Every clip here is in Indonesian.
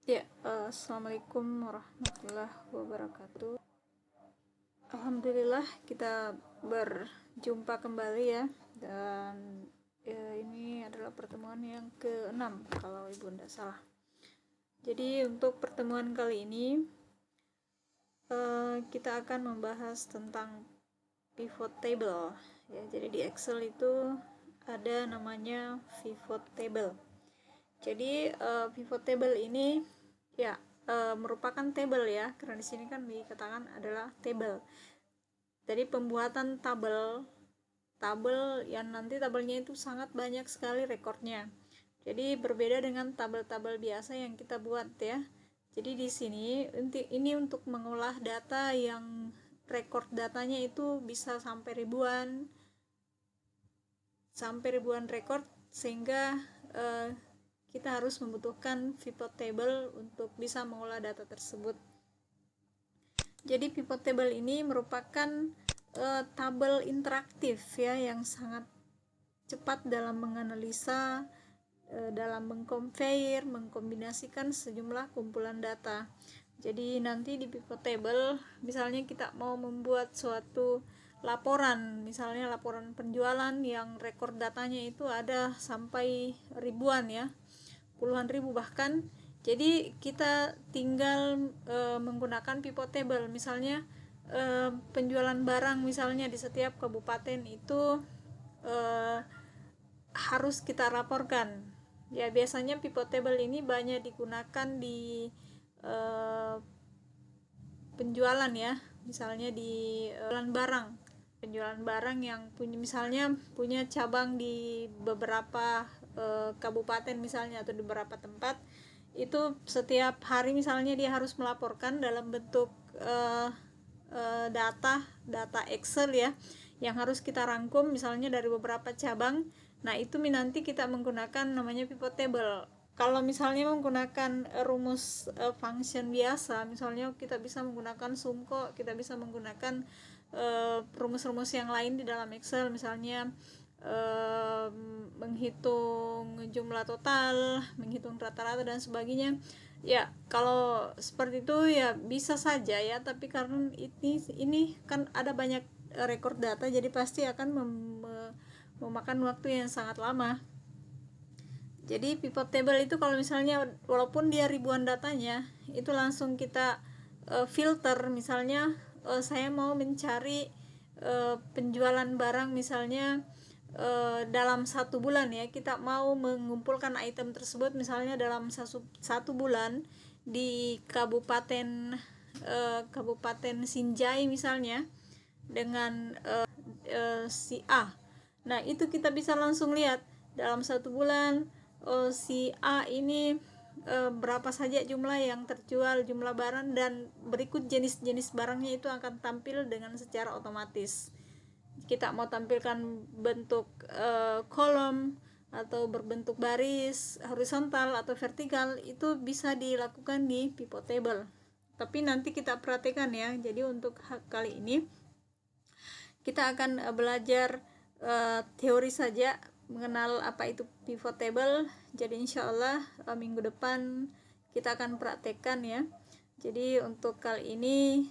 Assalamualaikum warahmatullahi wabarakatuh. Alhamdulillah kita berjumpa kembali ya, dan ini adalah pertemuan yang ke-6 kalau ibu tidak salah. Jadi untuk pertemuan kali ini kita akan membahas tentang pivot table ya. Jadi di Excel itu ada namanya pivot table. Jadi pivot table ini ya merupakan table ya, karena di sini kan dikatakan adalah table. Jadi pembuatan tabel yang nanti tabelnya itu sangat banyak sekali rekornya. Jadi berbeda dengan tabel-tabel biasa yang kita buat ya. Jadi di sini ini untuk mengolah data yang rekor datanya itu bisa sampai ribuan rekor, sehingga kita harus membutuhkan pivot table untuk bisa mengolah data tersebut. Jadi pivot table ini merupakan tabel interaktif ya, yang sangat cepat dalam menganalisa, dalam mengcompare, mengkombinasikan sejumlah kumpulan data. Jadi nanti di pivot table misalnya kita mau membuat suatu laporan, misalnya laporan penjualan yang rekor datanya itu ada sampai ribuan ya, puluhan ribu bahkan. Jadi kita tinggal menggunakan pivot table. Misalnya penjualan barang misalnya di setiap kabupaten itu harus kita laporkan ya. Biasanya pivot table ini banyak digunakan di penjualan ya, misalnya di penjualan barang yang punya cabang di beberapa kabupaten misalnya, atau di beberapa tempat. Itu setiap hari misalnya dia harus melaporkan dalam bentuk data Excel ya, yang harus kita rangkum misalnya dari beberapa cabang. Nah itu nanti kita menggunakan namanya pivot table. Kalau misalnya menggunakan rumus function biasa, misalnya kita bisa menggunakan sumko, kita bisa menggunakan rumus-rumus yang lain di dalam Excel, misalnya menghitung jumlah total, menghitung rata-rata dan sebagainya ya. Kalau seperti itu ya bisa saja ya, tapi karena ini kan ada banyak rekor data, jadi pasti akan memakan waktu yang sangat lama. Jadi pivot table itu kalau misalnya walaupun dia ribuan datanya, itu langsung kita filter. Misalnya saya mau mencari penjualan barang misalnya dalam 1 bulan ya, kita mau mengumpulkan item tersebut misalnya dalam satu bulan di Kabupaten Sinjai misalnya, dengan si A. Nah itu kita bisa langsung lihat dalam 1 bulan si A ini berapa saja jumlah yang terjual, jumlah barang, dan berikut jenis-jenis barangnya itu akan tampil dengan secara otomatis. Kita mau tampilkan bentuk kolom atau berbentuk baris horizontal atau vertikal, itu bisa dilakukan di pivot table. Tapi nanti kita perhatikan ya. Jadi untuk kali ini kita akan belajar teori saja, mengenal apa itu pivot table. Jadi insyaallah minggu depan kita akan praktekkan ya. Jadi untuk kali ini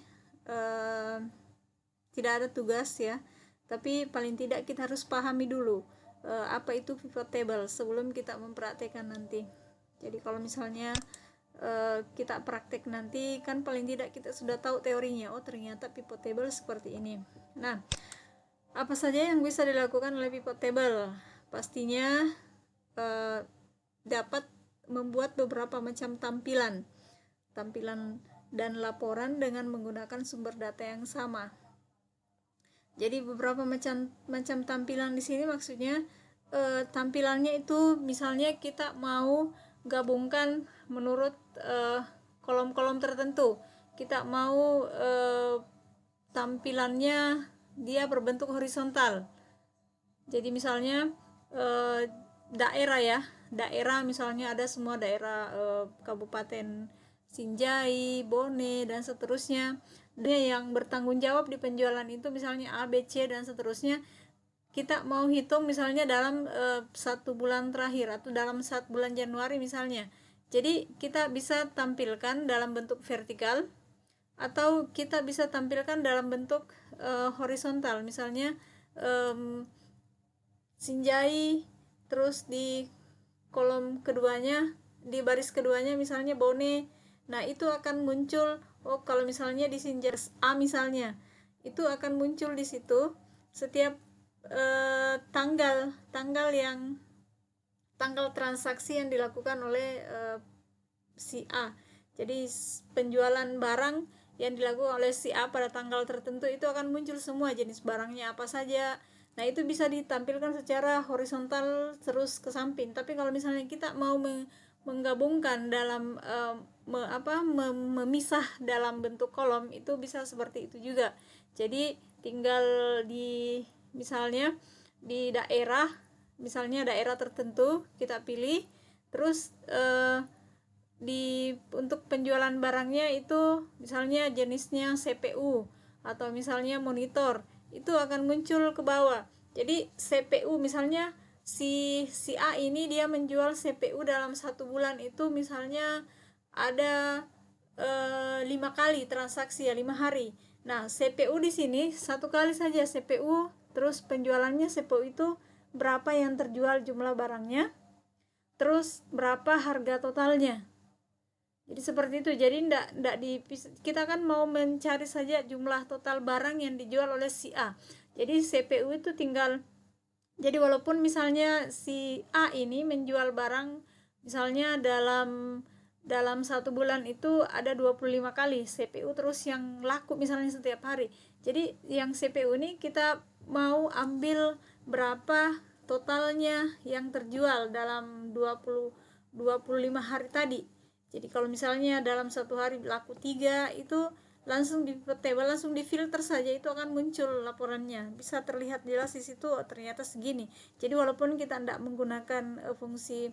tidak ada tugas ya, tapi paling tidak kita harus pahami dulu apa itu pivot table sebelum kita mempraktekkan nanti. Jadi kalau misalnya kita praktek nanti, kan paling tidak kita sudah tahu teorinya. Oh ternyata pivot table seperti ini. Nah, apa saja yang bisa dilakukan oleh pivot table? Pastinya dapat membuat beberapa macam tampilan dan laporan dengan menggunakan sumber data yang sama. Jadi beberapa macam tampilan di sini maksudnya tampilannya itu misalnya kita mau gabungkan menurut kolom-kolom tertentu. Kita mau tampilannya dia berbentuk horizontal. Jadi misalnya daerah misalnya ada semua daerah Kabupaten Sinjai, Bone dan seterusnya. Dia yang bertanggung jawab di penjualan itu misalnya A, B, C dan seterusnya. Kita mau hitung misalnya dalam 1 bulan terakhir atau dalam 1 bulan Januari misalnya. Jadi kita bisa tampilkan dalam bentuk vertikal atau kita bisa tampilkan dalam bentuk horizontal. Misalnya Sinjai, terus di kolom keduanya, di baris keduanya misalnya Bone. Nah, itu akan muncul, oh kalau misalnya di Sinjai A misalnya, itu akan muncul di situ setiap tanggal transaksi yang dilakukan oleh si A. Jadi penjualan barang yang dilakukan oleh si A pada tanggal tertentu itu akan muncul semua jenis barangnya apa saja. Nah, itu bisa ditampilkan secara horizontal terus ke samping. Tapi kalau misalnya kita mau menggabungkan dalam memisah dalam bentuk kolom, itu bisa seperti itu juga. Jadi tinggal di misalnya di daerah, misalnya daerah tertentu kita pilih, terus untuk penjualan barangnya itu misalnya jenisnya CPU atau misalnya monitor, itu akan muncul ke bawah. Jadi CPU misalnya si A ini dia menjual CPU dalam 1 bulan itu misalnya ada 5 kali transaksi ya, 5 hari. Nah, CPU di sini 1 kali saja CPU, terus penjualannya CPU itu berapa yang terjual jumlah barangnya, terus berapa harga totalnya. Jadi seperti itu. Jadi kita kan mau mencari saja jumlah total barang yang dijual oleh si A. Jadi CPU itu tinggal, jadi walaupun misalnya si A ini menjual barang misalnya dalam 1 bulan itu ada 25 kali CPU terus yang laku misalnya setiap hari. Jadi yang CPU ini kita mau ambil berapa totalnya yang terjual dalam 25 hari tadi. Jadi kalau misalnya dalam 1 hari laku 3, itu langsung langsung difilter saja, itu akan muncul laporannya, bisa terlihat jelas di situ. Oh, ternyata segini. Jadi walaupun kita tidak menggunakan fungsi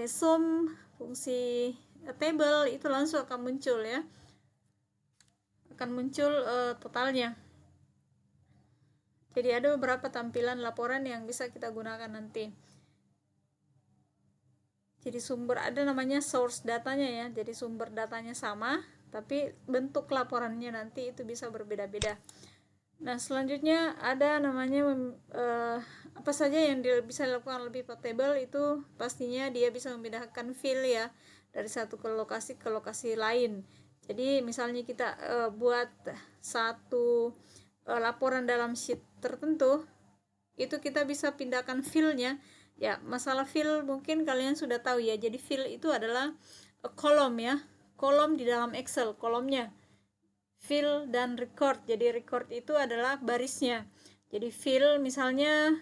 sum, fungsi table, itu langsung akan muncul ya, akan muncul totalnya. Jadi ada beberapa tampilan laporan yang bisa kita gunakan nanti. Jadi sumber ada namanya source datanya ya, jadi sumber datanya sama tapi bentuk laporannya nanti itu bisa berbeda-beda. Nah, selanjutnya ada namanya apa saja yang bisa dilakukan lebih portable, itu pastinya dia bisa memindahkan file ya dari satu ke lokasi lain. Jadi misalnya kita buat satu laporan dalam sheet tertentu, itu kita bisa pindahkan filenya. Ya, masalah file mungkin kalian sudah tahu ya. Jadi file itu adalah kolom ya, kolom di dalam Excel, kolomnya file dan record. Jadi record itu adalah barisnya. Jadi file misalnya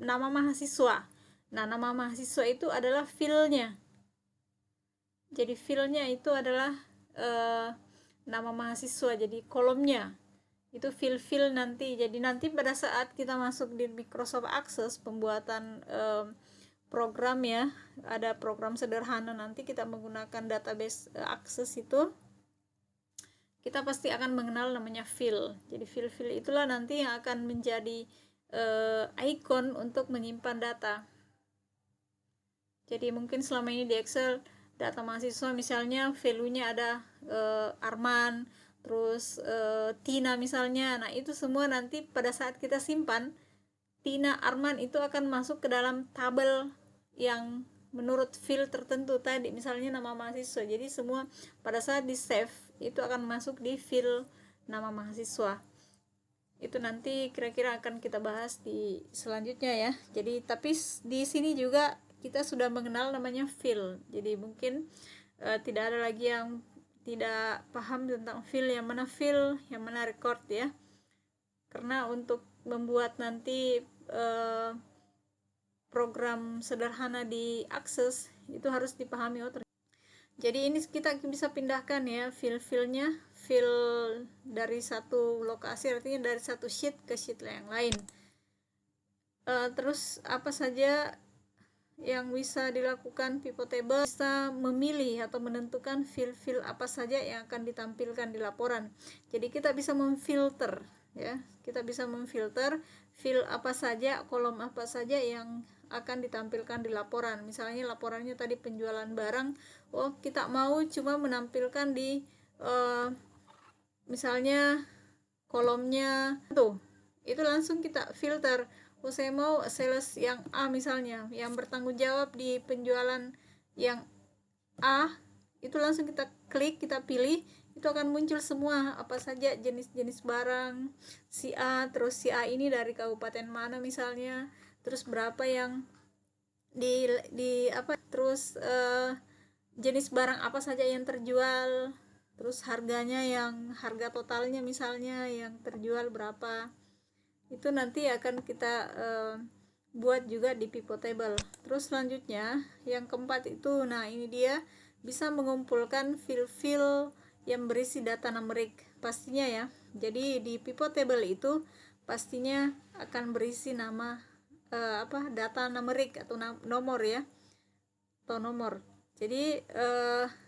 nama mahasiswa. Nah, nama mahasiswa itu adalah filenya. Jadi filenya itu adalah nama mahasiswa, jadi kolomnya itu file nanti. Jadi nanti pada saat kita masuk di Microsoft Access pembuatan program ya, ada program sederhana nanti kita menggunakan database Access, itu kita pasti akan mengenal namanya file. Jadi file itulah nanti yang akan menjadi icon untuk menyimpan data. Jadi mungkin selama ini di Excel data mahasiswa misalnya value-nya ada Arman, terus Tina misalnya. Nah, itu semua nanti pada saat kita simpan, Tina, Arman itu akan masuk ke dalam tabel yang menurut field tertentu tadi, misalnya nama mahasiswa. Jadi semua pada saat di save itu akan masuk di field nama mahasiswa. Itu nanti kira-kira akan kita bahas di selanjutnya ya. Jadi tapi di sini juga kita sudah mengenal namanya field. Jadi mungkin tidak ada lagi yang tidak paham tentang file, yang mana record ya. Karena untuk membuat nanti program sederhana di Access itu harus dipahami. Jadi ini kita bisa pindahkan ya file-filenya, file dari satu lokasi, artinya dari satu sheet ke sheet yang lain. Terus apa saja yang bisa dilakukan pivot table? Bisa memilih atau menentukan file-file apa saja yang akan ditampilkan di laporan. Jadi kita bisa memfilter ya, kita bisa memfilter file apa saja, kolom apa saja yang akan ditampilkan di laporan. Misalnya laporannya tadi penjualan barang, oh kita mau cuma menampilkan di misalnya kolomnya tuh, itu langsung kita filter. Oh saya mau sales yang A misalnya, yang bertanggung jawab di penjualan yang A, itu langsung kita klik, kita pilih, itu akan muncul semua apa saja jenis-jenis barang si A, terus si A ini dari kabupaten mana misalnya, terus berapa yang di apa, terus jenis barang apa saja yang terjual, terus harganya, yang harga totalnya misalnya yang terjual berapa. Itu nanti akan kita buat juga di pivot table. Terus selanjutnya yang keempat itu, nah ini dia bisa mengumpulkan fil-fil yang berisi data numerik pastinya ya. Jadi di pivot table itu pastinya akan berisi nama data numerik atau nomor ya, atau nomor. Jadi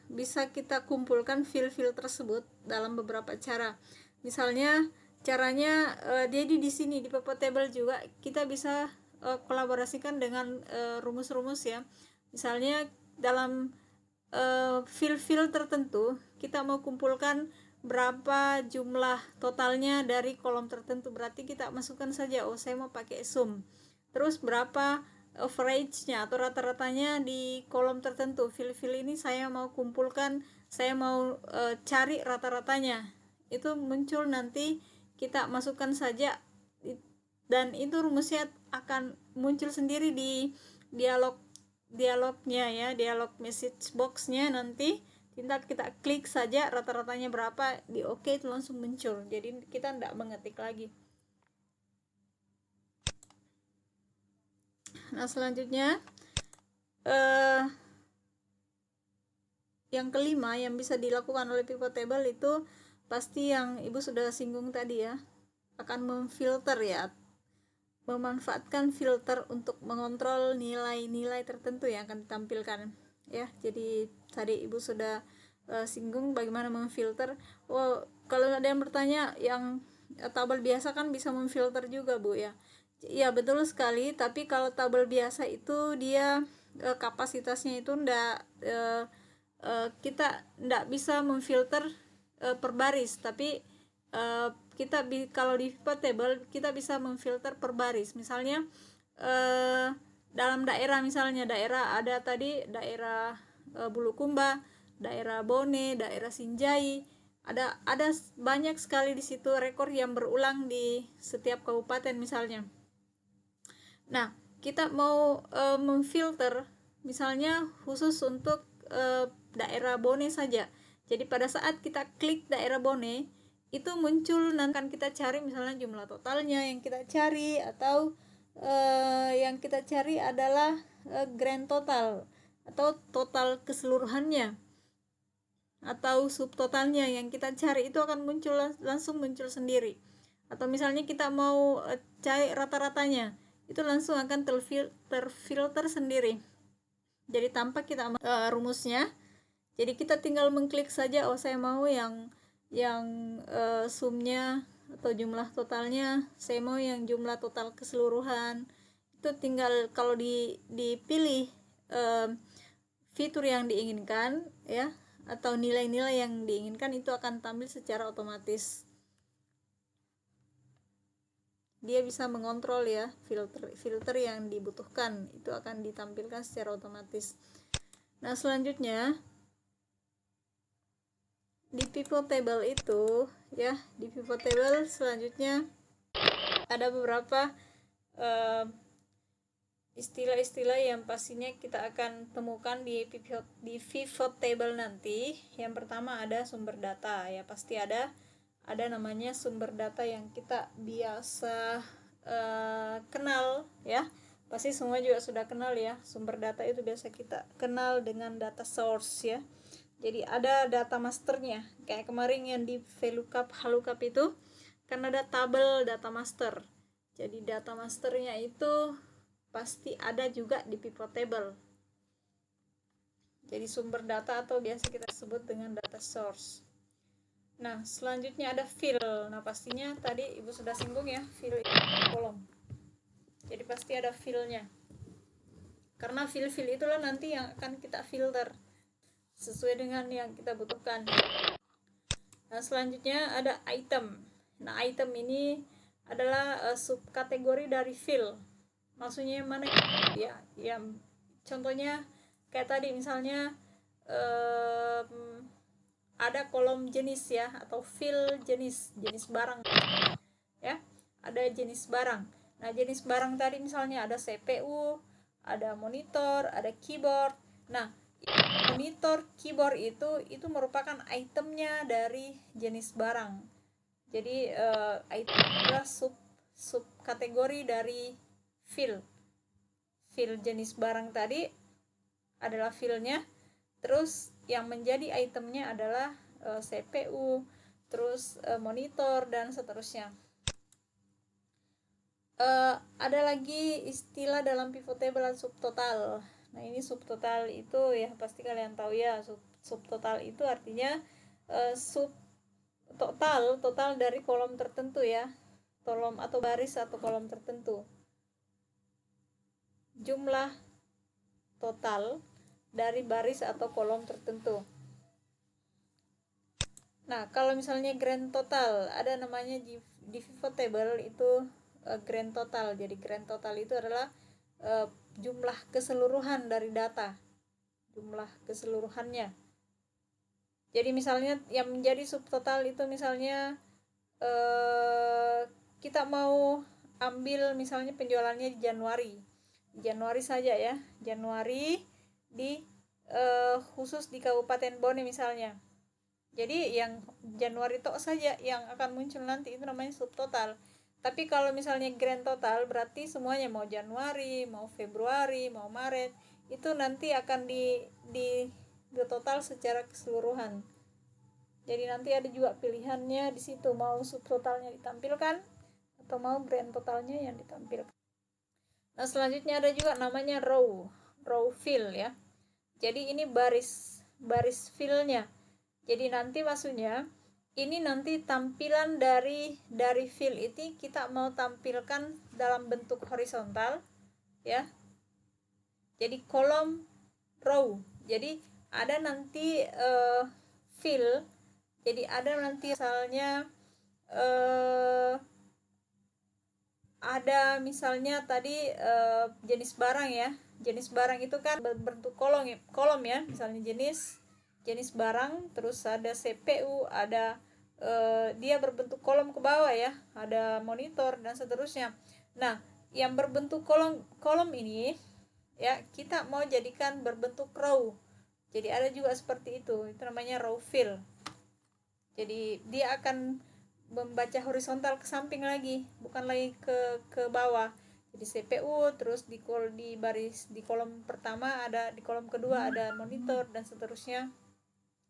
bisa kita kumpulkan fil-fil tersebut dalam beberapa cara. Misalnya caranya jadi di sini di pivot table juga kita bisa kolaborasikan dengan rumus-rumus ya. Misalnya dalam fil-fil tertentu kita mau kumpulkan berapa jumlah totalnya dari kolom tertentu, berarti kita masukkan saja, oh saya mau pakai sum. Terus berapa average-nya atau rata-ratanya di kolom tertentu, fil-fil ini saya mau kumpulkan, saya mau cari rata-ratanya. Itu muncul nanti kita masukkan saja, dan itu rumusnya akan muncul sendiri di dialognya ya, dialog message boxnya. Nanti tinggal kita klik saja rata-ratanya berapa, di oke itu langsung muncul, jadi kita tidak mengetik lagi. Nah selanjutnya yang kelima yang bisa dilakukan oleh pivot table itu pasti yang ibu sudah singgung tadi ya, akan memfilter ya, memanfaatkan filter untuk mengontrol nilai-nilai tertentu yang akan ditampilkan ya. Jadi tadi ibu sudah singgung bagaimana memfilter. Oh kalau ada yang bertanya, yang tabel biasa kan bisa memfilter juga bu ya. Ya betul sekali, tapi kalau tabel biasa itu dia kapasitasnya itu kita ndak bisa memfilter per baris, tapi kita kalau di pivot table kita bisa memfilter per baris. Misalnya dalam daerah, misalnya daerah ada tadi daerah Bulukumba, daerah Bone, daerah Sinjai, ada banyak sekali di situ rekor yang berulang di setiap kabupaten misalnya. Nah kita mau memfilter misalnya khusus untuk daerah Bone saja. Jadi pada saat kita klik daerah Bone, itu muncul nanti kan kita cari misalnya jumlah totalnya yang kita cari, atau yang kita cari adalah grand total atau total keseluruhannya, atau subtotalnya yang kita cari, itu akan muncul langsung muncul sendiri. Atau misalnya kita mau cari rata-ratanya, itu langsung akan terfilter sendiri. Jadi tanpa kita rumusnya, jadi kita tinggal mengklik saja, oh saya mau yang sumnya atau jumlah totalnya, saya mau yang jumlah total keseluruhan. Itu tinggal kalau dipilih fitur yang diinginkan ya, atau nilai-nilai yang diinginkan, itu akan tampil secara otomatis. Dia bisa mengontrol ya, filter yang dibutuhkan itu akan ditampilkan secara otomatis. Nah selanjutnya di pivot table itu ya, di pivot table selanjutnya ada beberapa istilah-istilah yang pastinya kita akan temukan di pivot table nanti. Yang pertama ada sumber data ya, pasti ada namanya sumber data yang kita biasa kenal ya, pasti semua juga sudah kenal ya. Sumber data itu biasa kita kenal dengan data source ya. Jadi ada data masternya, kayak kemarin yang di VLOOKUP HLOOKUP itu kan ada tabel data master. Jadi data masternya itu pasti ada juga di pivot table. Jadi sumber data atau biasa kita sebut dengan data source. Nah selanjutnya ada fill. Nah pastinya tadi ibu sudah singgung ya, fill itu kolom. Jadi pasti ada fillnya. karena field-field itulah nanti yang akan kita filter sesuai dengan yang kita butuhkan. Nah, selanjutnya ada item. Nah, item ini adalah subkategori dari field. Maksudnya mana ya? Yang contohnya kayak tadi misalnya ada kolom jenis ya, atau field jenis barang ya. Ada jenis barang. Nah, jenis barang tadi misalnya ada CPU, ada monitor, ada keyboard. Nah, monitor, keyboard itu merupakan itemnya dari jenis barang. Jadi item adalah subkategori dari field jenis barang tadi adalah fieldnya. Terus yang menjadi itemnya adalah CPU, terus monitor, dan seterusnya. Ada lagi istilah dalam pivot table subtotal. Nah, ini subtotal itu ya pasti kalian tahu ya. Subtotal itu artinya total dari kolom tertentu ya. Kolom atau baris atau kolom tertentu. Jumlah total dari baris atau kolom tertentu. Nah, kalau misalnya grand total, ada namanya di pivot table itu grand total. Jadi grand total itu adalah jumlah keseluruhan dari data, jumlah keseluruhannya. Jadi misalnya yang menjadi subtotal itu misalnya kita mau ambil misalnya penjualannya di Januari saja ya, Januari di khusus di Kabupaten Bone misalnya. Jadi yang Januari tok saja yang akan muncul nanti itu namanya subtotal. Tapi kalau misalnya grand total berarti semuanya, mau Januari, mau Februari, mau Maret, itu nanti akan di total secara keseluruhan. Jadi nanti ada juga pilihannya di situ, mau subtotalnya ditampilkan atau mau grand totalnya yang ditampilkan. Nah, selanjutnya ada juga namanya row field ya. Jadi ini baris fieldnya. Jadi nanti maksudnya ini nanti tampilan dari field itu kita mau tampilkan dalam bentuk horizontal ya. Jadi kolom row. Jadi ada nanti field. Jadi ada nanti misalnya ada misalnya tadi jenis barang ya. Jenis barang itu kan berbentuk kolom ya. Misalnya jenis barang, terus ada CPU, ada dia berbentuk kolom ke bawah ya, ada monitor dan seterusnya. Nah, yang berbentuk kolom ini ya kita mau jadikan berbentuk row. Jadi ada juga seperti itu namanya row field. Jadi dia akan membaca horizontal ke samping lagi, bukan lagi ke bawah. Jadi CPU, terus di baris di kolom pertama ada, di kolom kedua ada monitor dan seterusnya.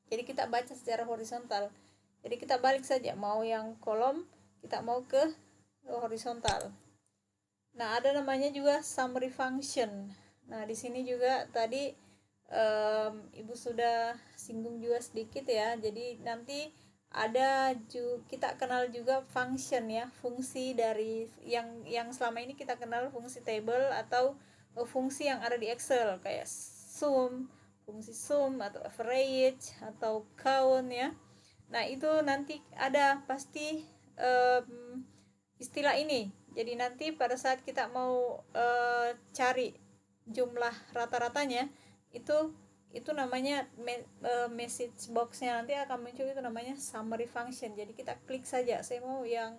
Jadi kita baca secara horizontal. Jadi kita balik saja, mau yang kolom kita mau ke horizontal. Nah, ada namanya juga summary function. Nah, di sini juga tadi Ibu sudah singgung juga sedikit ya. Jadi nanti ada kita kenal juga function ya, fungsi dari yang selama ini kita kenal fungsi table atau fungsi yang ada di Excel kayak fungsi sum atau average atau count ya. Nah, itu nanti ada pasti istilah ini. Jadi nanti pada saat kita mau cari jumlah rata-ratanya itu namanya message boxnya nanti akan muncul, itu namanya summary function. Jadi kita klik saja, saya mau yang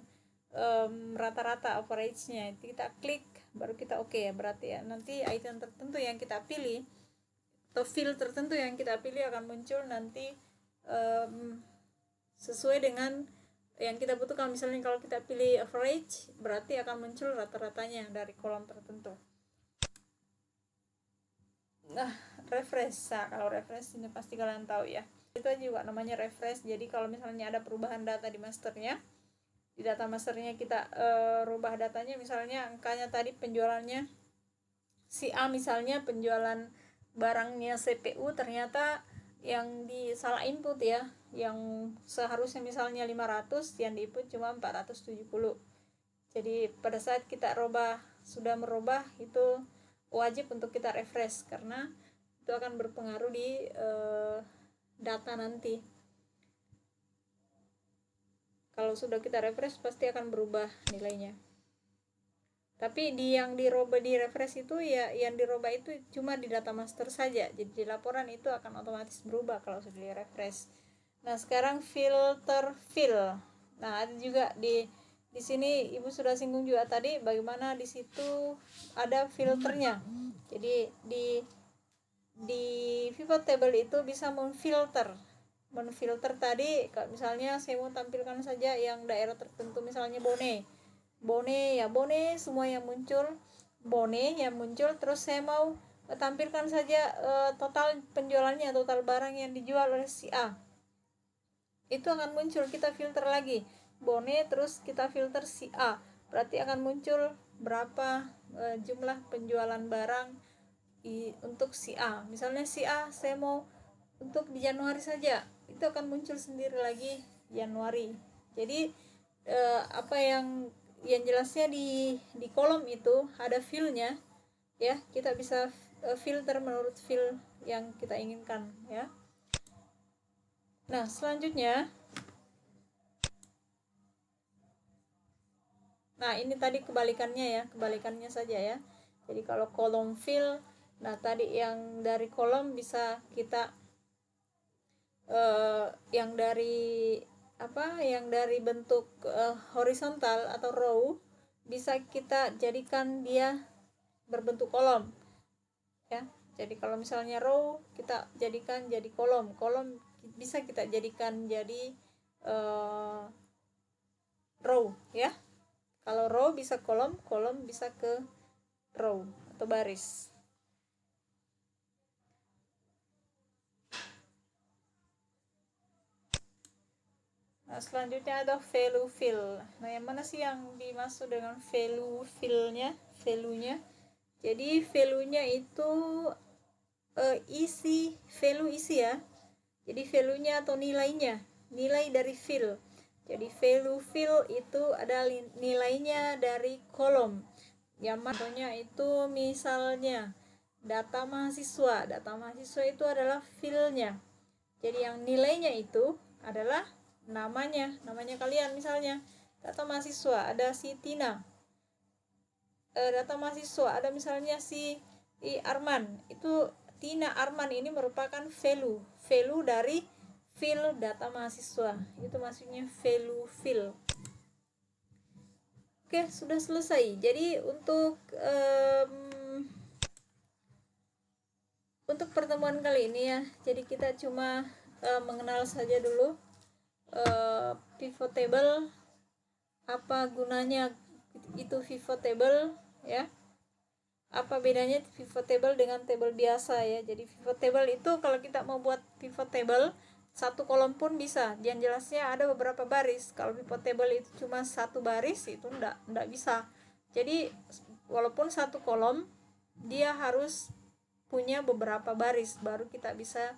rata-rata average-nya, itu kita klik baru kita oke ya, berarti ya nanti item tertentu yang kita pilih atau field tertentu yang kita pilih akan muncul nanti sesuai dengan yang kita butuhkan. Misalnya kalau kita pilih average berarti akan muncul rata-ratanya dari kolom tertentu. Nah, refresh. Nah, kalau refresh ini pasti kalian tahu ya. Itu juga namanya refresh. Jadi kalau misalnya ada perubahan data di masternya, di data masternya kita rubah datanya, misalnya angkanya tadi penjualannya si A, misalnya penjualan barangnya CPU ternyata yang salah input ya, yang seharusnya misalnya 500 yang diinput cuma 470. Jadi pada saat kita sudah merubah itu wajib untuk kita refresh karena itu akan berpengaruh di data nanti. Kalau sudah kita refresh pasti akan berubah nilainya. Tapi yang dirubah di refresh itu ya, yang dirubah itu cuma di data master saja. Jadi di laporan itu akan otomatis berubah kalau sudah di refresh. Nah, sekarang filter fill. Nah, ada juga di sini Ibu sudah singgung juga tadi bagaimana di situ ada filternya. Jadi di pivot table itu bisa memfilter tadi, misalnya saya mau tampilkan saja yang daerah tertentu, misalnya Bone semua yang muncul, terus saya mau tampilkan saja total penjualannya, total barang yang dijual oleh si A, itu akan muncul. Kita filter lagi Bone, terus kita filter si A, berarti akan muncul berapa jumlah penjualan barang untuk si A. Misalnya si A saya mau untuk di Januari saja, itu akan muncul sendiri lagi Januari. Jadi apa yang jelasnya di kolom itu ada fill-nya ya, kita bisa filter menurut fill yang kita inginkan ya. Nah, selanjutnya, nah ini tadi kebalikannya saja ya. Jadi kalau kolom fill, nah tadi yang dari kolom bisa kita yang dari bentuk horizontal atau row bisa kita jadikan dia berbentuk kolom ya. Jadi kalau misalnya row kita jadikan jadi kolom bisa kita jadikan jadi row ya. Kalau row bisa kolom bisa ke row atau baris. Nah, selanjutnya ada value fill. Nah, yang mana sih yang dimaksud dengan value fill-nya? Value-nya. Jadi value-nya itu isi ya. Jadi value-nya atau nilainya, nilai dari fill. Jadi value fill itu adalah nilainya dari kolom. Yang contohnya itu misalnya data mahasiswa. Data mahasiswa itu adalah fill-nya. Jadi yang nilainya itu adalah namanya kalian, misalnya data mahasiswa ada si Tina, data mahasiswa ada misalnya si Arman, itu Tina Arman ini merupakan value dari fill data mahasiswa, itu maksudnya value fill. Oke, sudah selesai. Jadi untuk pertemuan kali ini ya, jadi kita cuma mengenal saja dulu pivot table, apa gunanya itu pivot table ya, apa bedanya pivot table dengan table biasa ya. Jadi pivot table itu kalau kita mau buat pivot table satu kolom pun bisa, yang jelasnya ada beberapa baris. Kalau pivot table itu cuma satu baris itu enggak bisa. Jadi walaupun satu kolom dia harus punya beberapa baris baru kita bisa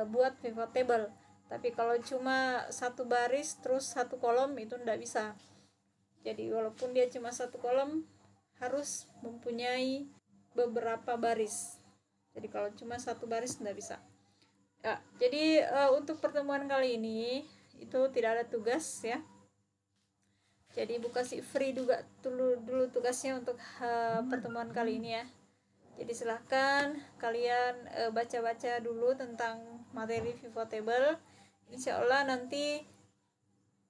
buat pivot table. Tapi kalau cuma satu baris terus satu kolom itu tidak bisa. Jadi walaupun dia cuma satu kolom harus mempunyai beberapa baris. Jadi kalau cuma satu baris tidak bisa ya. Jadi untuk pertemuan kali ini itu tidak ada tugas ya. Jadi Ibu kasih free juga dulu tugasnya untuk pertemuan kali ini ya. Jadi silahkan kalian baca-baca dulu tentang materi pivot table. Insya Allah nanti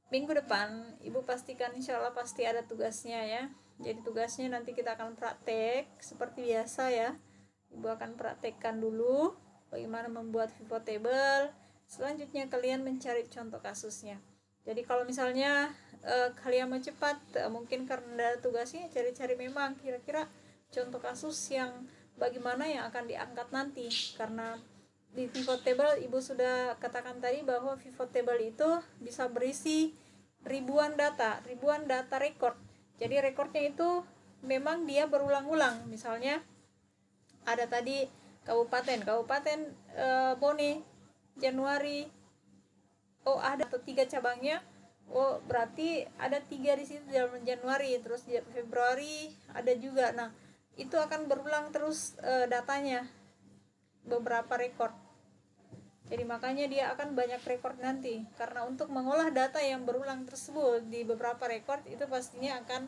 minggu depan Ibu pastikan insya Allah pasti ada tugasnya ya. Jadi tugasnya nanti kita akan praktek seperti biasa ya. Ibu akan praktekkan dulu bagaimana membuat pivot table. Selanjutnya kalian mencari contoh kasusnya. Jadi kalau misalnya kalian mau cepat, mungkin karena ada tugasnya, cari-cari memang kira-kira contoh kasus yang bagaimana yang akan diangkat nanti. Karena di pivot table Ibu sudah katakan tadi bahwa pivot table itu bisa berisi ribuan data record. Jadi recordnya itu memang dia berulang-ulang. Misalnya ada tadi kabupaten Bone Januari, oh ada 3 cabangnya, oh berarti ada 3 di situ dalam Januari, terus Februari ada juga. Nah itu akan berulang terus datanya, beberapa record. Jadi makanya dia akan banyak record nanti, karena untuk mengolah data yang berulang tersebut di beberapa record itu pastinya akan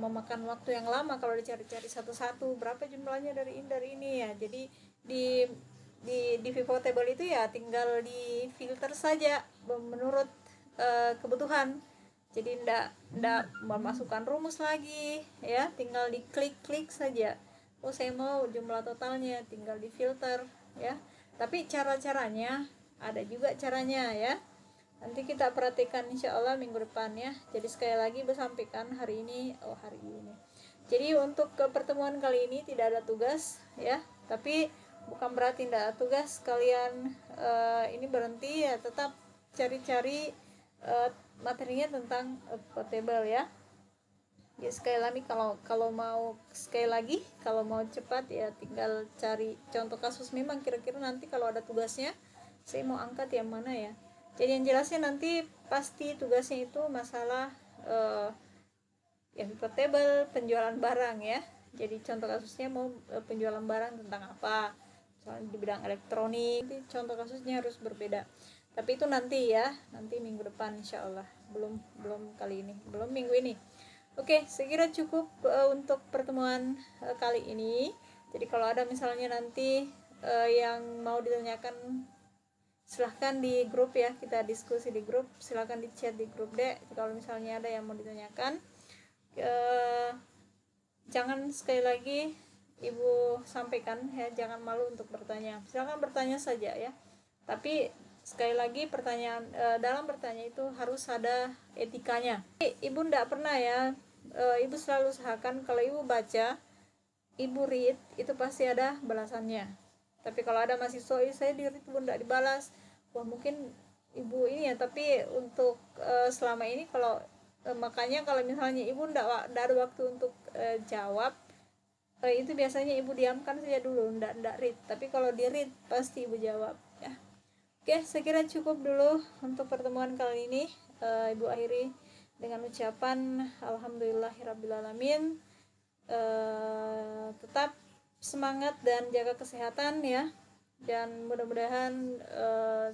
memakan waktu yang lama kalau dicari-cari satu-satu berapa jumlahnya dari ini ya. Jadi di pivot table itu ya tinggal di filter saja menurut kebutuhan. Jadi ndak memasukkan rumus lagi ya, tinggal diklik-klik saja. Oh saya mau jumlah totalnya, tinggal di filter ya. Tapi cara-caranya ada juga caranya ya, nanti kita perhatikan insya Allah minggu depan ya. Jadi sekali lagi bersampaikan hari ini jadi untuk ke pertemuan kali ini tidak ada tugas ya, tapi bukan berarti tidak ada tugas kalian ini berhenti ya, tetap cari-cari materinya tentang portable ya. Ya sekali lagi kalau mau cepat ya tinggal cari contoh kasus. Memang kira-kira nanti kalau ada tugasnya saya mau angkat yang mana ya. Jadi yang jelasnya nanti pasti tugasnya itu masalah yang portable, penjualan barang ya. Jadi contoh kasusnya mau penjualan barang tentang apa, misalnya di bidang elektronik, nanti contoh kasusnya harus berbeda. Tapi itu nanti ya, nanti minggu depan insya Allah, belum kali ini, belum minggu ini. Oke, saya kira cukup untuk pertemuan kali ini. Jadi kalau ada misalnya nanti yang mau ditanyakan, silahkan di grup ya, kita diskusi di grup. Silahkan di chat di grup deh kalau misalnya ada yang mau ditanyakan. Jangan, sekali lagi Ibu sampaikan ya, jangan malu untuk bertanya. Silahkan bertanya saja ya. Tapi sekali lagi pertanyaan dalam bertanya itu harus ada etikanya. Ibu ndak pernah ya, Ibu selalu usahakan kalau Ibu baca, Ibu read, itu pasti ada balasannya. Tapi kalau ada mahasiswa saya di read Ibu ndak dibalas, wah mungkin Ibu ini ya. Tapi untuk selama ini kalau makanya kalau misalnya Ibu ndak ada waktu untuk jawab, itu biasanya Ibu diamkan saja dulu, ndak read. Tapi kalau di read pasti Ibu jawab ya. Oke, saya kira cukup dulu untuk pertemuan kali ini. Ibu akhiri dengan ucapan alhamdulillahirabbil tetap semangat dan jaga kesehatan ya. Dan mudah-mudahan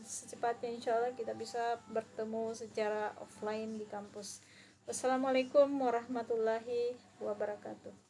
secepatnya insya Allah kita bisa bertemu secara offline di kampus. Wassalamualaikum warahmatullahi wabarakatuh.